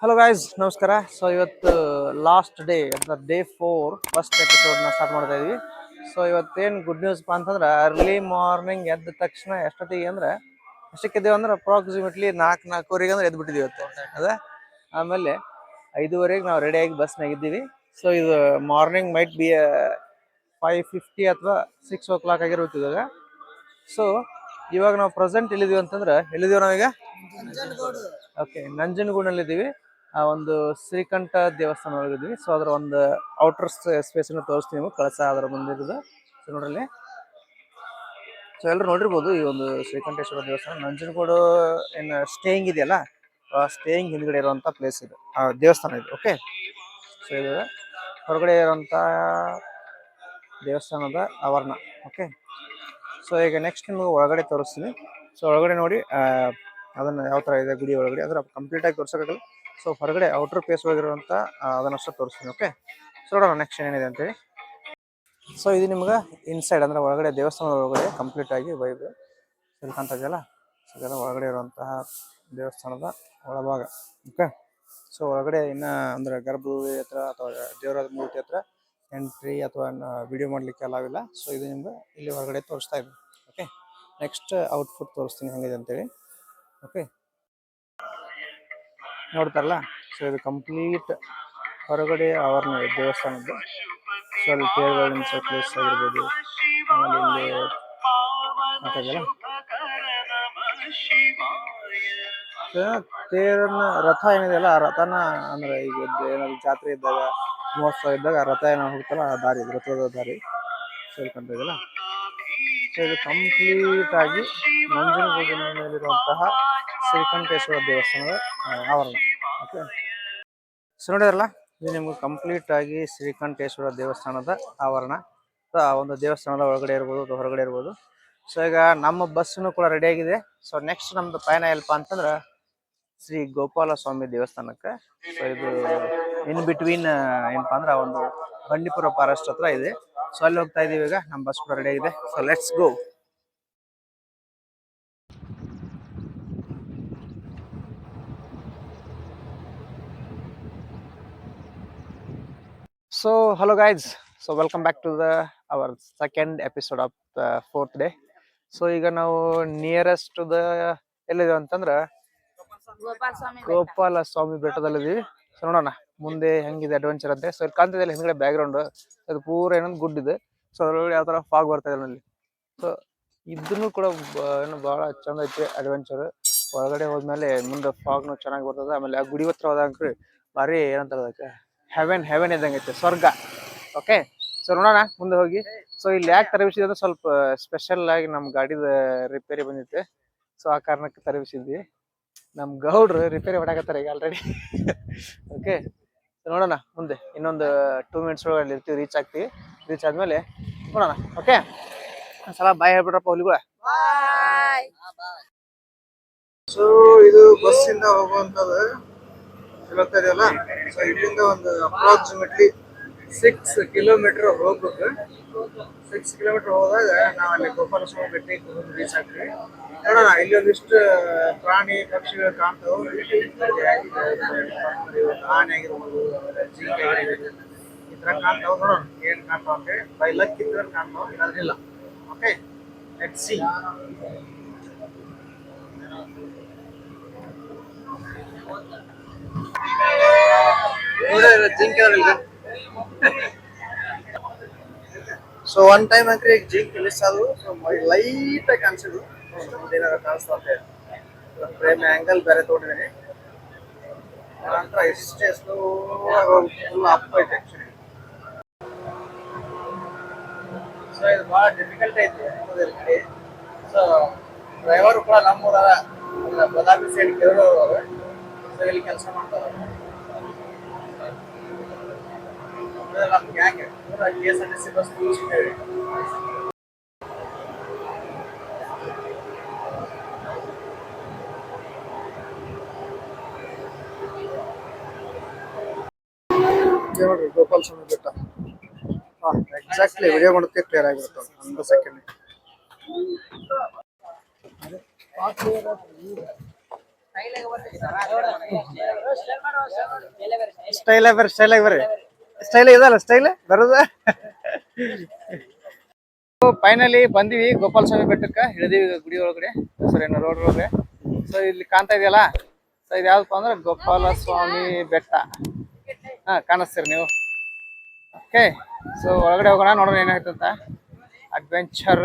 Hello guys, ನಮಸ್ಕಾರ. So ಇವತ್ತು last day ಅಂದ್ರೆ ಡೇ 4 ಫಸ್ಟ್ ಎಪಿಸೋಡ್ನ ಸ್ಟಾರ್ಟ್ ಮಾಡ್ತಾ ಇದೀವಿ. ಸೊ ಇವತ್ತೇನು ಗುಡ್ ನ್ಯೂಸ್ ಅಂತಂದ್ರೆ ಅರ್ಲಿ ಮಾರ್ನಿಂಗ್ ಎದ್ದ ತಕ್ಷಣ ಎಷ್ಟೊತ್ತಿಗೆ ಅಂದ್ರೆ ಎಷ್ಟಕ್ಕಿದ್ದೇವೆ ಅಂದ್ರೆ ಅಪ್ರಾಕ್ಸಿಮೇಟ್ಲಿ 4:04 ಅಂದ್ರೆ ಎದ್ದು ಬಿಟ್ಟಿದ್ದೀವಿ ಇವತ್ತು. ಅದೇ ಆಮೇಲೆ 5:30 ನಾವು ರೆಡಿಯಾಗಿ ಬಸ್ನಾಗ ಇದ್ದೀವಿ. ಸೊ ಇದು ಮಾರ್ನಿಂಗ್ ಮೈಟ್ ಬಿ 5:50 ಅಥವಾ 6 o'clock ಆಗಿರುತ್ತೆ ಇವಾಗ. ಸೊ ಇವಾಗ ನಾವು ಪ್ರೆಸೆಂಟ್ ಎಲ್ಲಿದ್ದೀವಿ ಅಂತಂದ್ರೆ ಎಲ್ಲಿದ್ದೀವಿ ನಾವೀಗ? ಓಕೆ, ನಂಜನಗೂಡಲ್ಲಿದ್ದೀವಿ. ಆ ಒಂದು ಶ್ರೀಕಂಠ ದೇವಸ್ಥಾನ ಒಳಗಿದ್ವಿ. ಸೊ ಅದರ ಒಂದು ಔಟರ್ ಸ್ಪೇಸ್ ತೋರಿಸ್ತೀವಿ ನಿಮಗೆ. ಕಳಸ ಅದರ ಮುಂದಿರೋದು. ಸೊ ನೋಡ್ರಲ್ಲಿ, ಸೊ ಎಲ್ಲರೂ ನೋಡಿರ್ಬೋದು ಈ ಒಂದು ಶ್ರೀಕಂಠೇಶ್ವರ ದೇವಸ್ಥಾನ. ನಂಜನಗೂಡು ಏನು ಸ್ಟೇಯಿಂಗ್ ಇದೆಯಲ್ಲ, ಆ ಸ್ಟೇಯಿಂಗ್ ಹಿಂದ್ಗಡೆ ಇರುವಂಥ ಪ್ಲೇಸ್ ಇದು, ಆ ದೇವಸ್ಥಾನ ಇದು. ಓಕೆ, ಸೊ ಇದು ಹೊರಗಡೆ ಇರುವಂಥ ದೇವಸ್ಥಾನದ ಆವರಣ. ಓಕೆ, ಸೊ ಈಗ ನೆಕ್ಸ್ಟ್ ನಿಮಗೆ ಒಳಗಡೆ ತೋರಿಸ್ತೀನಿ. ಸೊ ಒಳಗಡೆ ನೋಡಿ ಅದನ್ನು ಯಾವ ಥರ ಇದೆ ಗುಡಿ ಒಳಗಡೆ ಅಂದ್ರೆ ಕಂಪ್ಲೀಟಾಗಿ ತೋರಿಸೋಕ್ಕಾಗಲ್ಲ. ಸೊ ಹೊರಗಡೆ ಔಟರ್ ಪ್ಲೇಸ್ ಒಳಗಿರುವಂಥ ಅದನ್ನಷ್ಟು ತೋರಿಸ್ತೀನಿ. ಓಕೆ, ಸೊ ನೋಡೋಣ ನೆಕ್ಸ್ಟ್ ಏನಿದೆ ಅಂತೇಳಿ. ಸೊ ಇದು ನಿಮ್ಗೆ ಇನ್ಸೈಡ್ ಅಂದ್ರೆ ಒಳಗಡೆ ದೇವಸ್ಥಾನದ ಒಳಗಡೆ ಕಂಪ್ಲೀಟ್ ಆಗಿ ವೈಬ್ ತಿಳ್ಕೊಂತ ಇದೆಯಲ್ಲ. ಸೊ ಇದೆಲ್ಲ ಒಳಗಡೆ ಇರುವಂತಹ ದೇವಸ್ಥಾನದ ಒಳಭಾಗ. ಓಕೆ, ಸೊ ಒಳಗಡೆ ಇನ್ನು ಅಂದ್ರೆ ಗರ್ಭಗುಡಿ ಹತ್ರ ಅಥವಾ ದೇವರ ಮೂರ್ತಿ ಹತ್ರ ಎಂಟ್ರಿ ಅಥವಾ ವಿಡಿಯೋ ಮಾಡಲಿಕ್ಕೆ ಅಲಾವಿಲ್ಲ. ಸೊ ಇದು ನಿಮ್ಗೆ ಇಲ್ಲಿ ಹೊರಗಡೆ ತೋರಿಸ್ತಾ ಇದ್ದೀನಿ. ಓಕೆ, ನೆಕ್ಸ್ಟ್ ಔಟ್ಪುಟ್ ತೋರಿಸ್ತೀನಿ ಹೆಂಗಿದೆ ಅಂತೇಳಿ. ಓಕೆ, ನೋಡ್ತಾರಲ್ಲ, ಸೊ ಇದು ಕಂಪ್ಲೀಟ್ ಹೊರಗಡೆ ಆವರಣ ದೇವಸ್ಥಾನದ್ದು. ಸೊ ಅಲ್ಲಿ ತೇರುಗಳಿಂದ ಪ್ಲೇಸ್ ಆಗಿರ್ಬೋದು. ಆಮೇಲೆ ಇಲ್ಲಿ ಮಾತಾಡಲ್ಲ ತೇರನ್ನ ರಥ ಏನಿದೆಯಲ್ಲ, ಆ ರಥನ ಅಂದ್ರೆ ಈಗ ಏನಾದ್ರು ಜಾತ್ರೆ ಇದ್ದಾಗ ಮಹೋತ್ಸವ ಇದ್ದಾಗ ಆ ರಥ ಏನೋ ಹೋಗ್ತಲ್ಲ, ಆ ದಾರಿ ರಥದ ದಾರಿ ಸೇರ್ಕೊಂತ ಇದೆಯಲ್ಲ. ಸೊ ಇದು ಕಂಪ್ಲೀಟ್ ಆಗಿ ನಂಜನಗೂಡಿನಲ್ಲಿರುವಂತಹ ಶ್ರೀಕಂಠೇಶ್ವರ ದೇವಸ್ಥಾನದ ಆವರಣ. ಓಕೆ, ಸೊ ನೋಡಿದ್ರಲ್ಲ, ಇದು ನಿಮ್ಗೆ ಕಂಪ್ಲೀಟ್ ಆಗಿ ಶ್ರೀಕಂಠೇಶ್ವರ ದೇವಸ್ಥಾನದ ಆವರಣ. ಆ ಒಂದು ದೇವಸ್ಥಾನದ ಒಳಗಡೆ ಇರ್ಬೋದು ಅಥವಾ ಹೊರಗಡೆ ಇರ್ಬೋದು. ಸೊ ಈಗ ನಮ್ಮ ಬಸ್ಸನ್ನು ಕೂಡ ರೆಡಿ ಆಗಿದೆ. ಸೊ ನೆಕ್ಸ್ಟ್ ನಮ್ದು ಪಯಣ ಎಲ್ಪ ಅಂತಂದ್ರೆ ಶ್ರೀ ಗೋಪಾಲ ಸ್ವಾಮಿ ದೇವಸ್ಥಾನಕ್ಕೆ. ಸೊ ಇದು ಇನ್ ಬಿಟ್ವೀನ್ ಏನಪ್ಪಾ ಅಂದ್ರೆ ಒಂದು ಬಂಡೀಪುರ ಫಾರೆಸ್ಟ್ ಹತ್ರ ಇದೆ. ಸೊ ಅಲ್ಲಿ ಹೋಗ್ತಾ ಇದೀವಿ. ಈಗ ನಮ್ಮ ಬಸ್ ಕೂಡ ರೆಡಿ ಆಗಿದೆ. So let's go. So hello guys, so welcome back to our second episode of the 4th day. So ಈಗ ನಾವು ನಿಯರೆಸ್ಟ್ ಟು ದ ಎಲ್ಲಿದ್ದೀವಿ ಅಂತಂದ್ರೆ ಗೋಪಾಲ ಸ್ವಾಮಿ ಬೆಟ್ಟದಲ್ಲಿದ್ದೀವಿ. ಸೊ ನೋಡೋಣ ಮುಂದೆ ಹೆಂಗಿದೆ ಅಡ್ವೆಂಚರ್ ಅಂತೆ. ಸೊ ಕಾಣ್ತಿದೆ ಹಿಂದ್ಗಡೆ ಬ್ಯಾಕ್ ಗ್ರೌಂಡ್, ಅದು ಪೂರ ಏನೊಂದು ಗುಡ್ ಇದೆ. ಸೊ ಅದ್ರೊಳಗೆ ಯಾವ ತರ ಫಾಗ್ ಬರ್ತಾ ಇದೆ ಅಲ್ಲಿ. ಸೊ ಇದನ್ನು ಕೂಡ ಏನು ಬಹಳ ಚಂದ ಐತೆ ಅಡ್ವೆಂಚರ್. ಒಳಗಡೆ ಹೋದ್ಮೇಲೆ ಮುಂದೆ ಫಾಗ್ನು ಚೆನ್ನಾಗಿ ಬರ್ತದೆ. ಆಮೇಲೆ ಆ ಗುಡಿ ಹತ್ರ ಹೋದಾಗ ಭಾರಿ ಏನಂತಾರೆ ಅದಕ್ಕೆ ಹೆವೆನ್ ಇದ್ದಂಗೆ ಐತೆ, ಸ್ವರ್ಗ. ಓಕೆ, ಸೊ ನೋಡೋಣ ಮುಂದೆ ಹೋಗಿ. ಸೊ ಇಲ್ಲಿ ಯಾಕೆ ತರಬಿಸಿದೆ ಅಂದ್ರೆ ಸ್ವಲ್ಪ ಸ್ಪೆಷಲ್ ಆಗಿ ನಮ್ಮ ಗಾಡಿದ ರಿಪೇರಿ ಬಂದಿತ್ತೆ. ಸೊ ಆ ಕಾರಣಕ್ಕೆ ತರಬಿಸಿದ್ವಿ. ನಮ್ಮ ಗೌಡ್ರು ರಿಪೇರಿ ಮಾಡಾಕತ್ತಾರೆ ಈಗ ಆಲ್ರೆಡಿ. ಓಕೆ, ನೋಡೋಣ ಮುಂದೆ ಇನ್ನೊಂದು 2 minutes ಒಳಗಡೆ ಇರ್ತೀವಿ, ರೀಚ್ ಆಗ್ತೀವಿ. ರೀಚ್ ಆದ್ಮೇಲೆ ನೋಡೋಣ. ಓಕೆ, ಒಂದ್ಸಲ ಬಾಯ್ ಹೇಳ್ಬಿಡ್ರಪ್ಪ ಹುಲಿಗಳ. ಸೊ ಇದು ಬಸ್ಸಿಂದ ಹೋಗುವಂಥದ್ದು ಹೇಳ್ತಾ ಇದೆಯಲ್ಲ. ಸೊ ಇಲ್ಲಿಂದ ಒಂದು ಅಪ್ರಾಕ್ಸಿಮೇಟ್ಲಿ 6 kilometers ಹೋಗ್ಬೇಕು. 6 kilometers ಹೋದಾಗ ನಾವು ಅಲ್ಲಿ ಗೋಪಾಲ ಸ್ವಾಮಿ ಬೆಟ್ಟಕ್ಕೆ ರೀಚ್ ಆಗ್ತೀವಿ. ನೋಡೋಣ, ಇಲ್ಲಿ ಒಂದಿಷ್ಟು ಪ್ರಾಣಿ ಪಕ್ಷಿಗಳು ಕಾಣ್ತಾವೆ. ಆನೆ ಆಗಿರ್ಬೋದು, ಜಿಂಕೆ ಆಗಿರ್ಬೋದು, ಈ ಥರ ಕಾಣ್ತಾವೆ. ನೋಡೋಣ ಏನು ಕಾಣ್ತಾವ ಅಂತ ಹೇಳಿ. ಬೈ ಲಕ್ ಇದ್ರೆ ಕಾಣ್ತಾವ, ಇಲ್ಲಾಂದ್ರಿಲ್ಲ. Okay, let's see. So one time ಅಂದ್ರೆ ಈಗ ಜಿಂಕ್ ಮಿಸ್ ಆದವು. ಸೊ ಲೈಟ್ ಆಗಿ ಕಾಣಿಸಿದ್ವು. ಏನಾದ್ರು ಕಾಣಿಸ್ತಾ ಅಂತ ಹೇಳಿ ಫ್ರೇಮ್ ಆಂಗಲ್ ಬೇರೆ ತಗೊಂಡಿದ್ದೀನಿ. ನಂತರ ಇಷ್ಟೇ ಸ್ಲೋ ಫುಲ್ ಅಪ್ ಐತೆ ಆಕ್ಚುಲಿ. ಸೊ ಇದು ಭಾಳ ಡಿಫಿಕಲ್ಟ್ ಐತಿ ಗಾಡಿ. ಸೊ ಡ್ರೈವರು ಕೂಡ ನಮ್ಮೂರ ಬದಾಮಿ ಸೈಡ್ ಕೇಳೋರು. ಸೊ ಇಲ್ಲಿ ಕೆಲಸ ಮಾಡ್ತಾರೆ. ನಮ್ಮ ಗ್ಯಾಂಗ್ KSRTC ಬಸ್ ಕೂರಿಸಿದ್ದೇವೆ. ನೋಡ್ರಿ ಗೋಪಾಲ ಸ್ವಾಮಿ ಬೆಟ್ಟ. ಎಕ್ಸಾಕ್ಟ್ಲಿ ವಿಡಿಯೋ ಮಾಡೋದಕ್ಕೆ ಕ್ಲಿಯರ್ ಆಗಿರುತ್ತೆ ಒಂದು ಸೆಕೆಂಡ್. ಸ್ಟೈಲ್ ಬರ್ರಿ ಸ್ಟೈಲ್ ಇದಲ್ಲ ಸ್ಟೈಲ್ ಬರೋದ. ಫೈನಲಿ ಬಂದಿವಿ ಗೋಪಾಲ ಸ್ವಾಮಿ ಬೆಟ್ಟಕ್ಕೆ, ಇಳಿದಿವಿ ಗುಡಿ ಒಳಗಡೆ, ಸರಿ ರೋಡ್ ಒಳಗಡೆ. ಸೊ ಇಲ್ಲಿ ಕಾಣ್ತಾ ಇದೆಯಲ್ಲ, ಸೊ ಇದು ಯಾವ್ದಪ್ಪ ಅಂದ್ರೆ ಗೋಪಾಲ ಸ್ವಾಮಿ ಬೆಟ್ಟ. ಹಾ, ಕಾಣಿಸ್ತೀರಿ ನೀವು. ಓಕೆ, ಸೊ ಒಳಗಡೆ ಹೋಗೋಣ, ನೋಡೋಣ ಏನಾಯ್ತಂತ. ಅಡ್ವೆಂಚರ್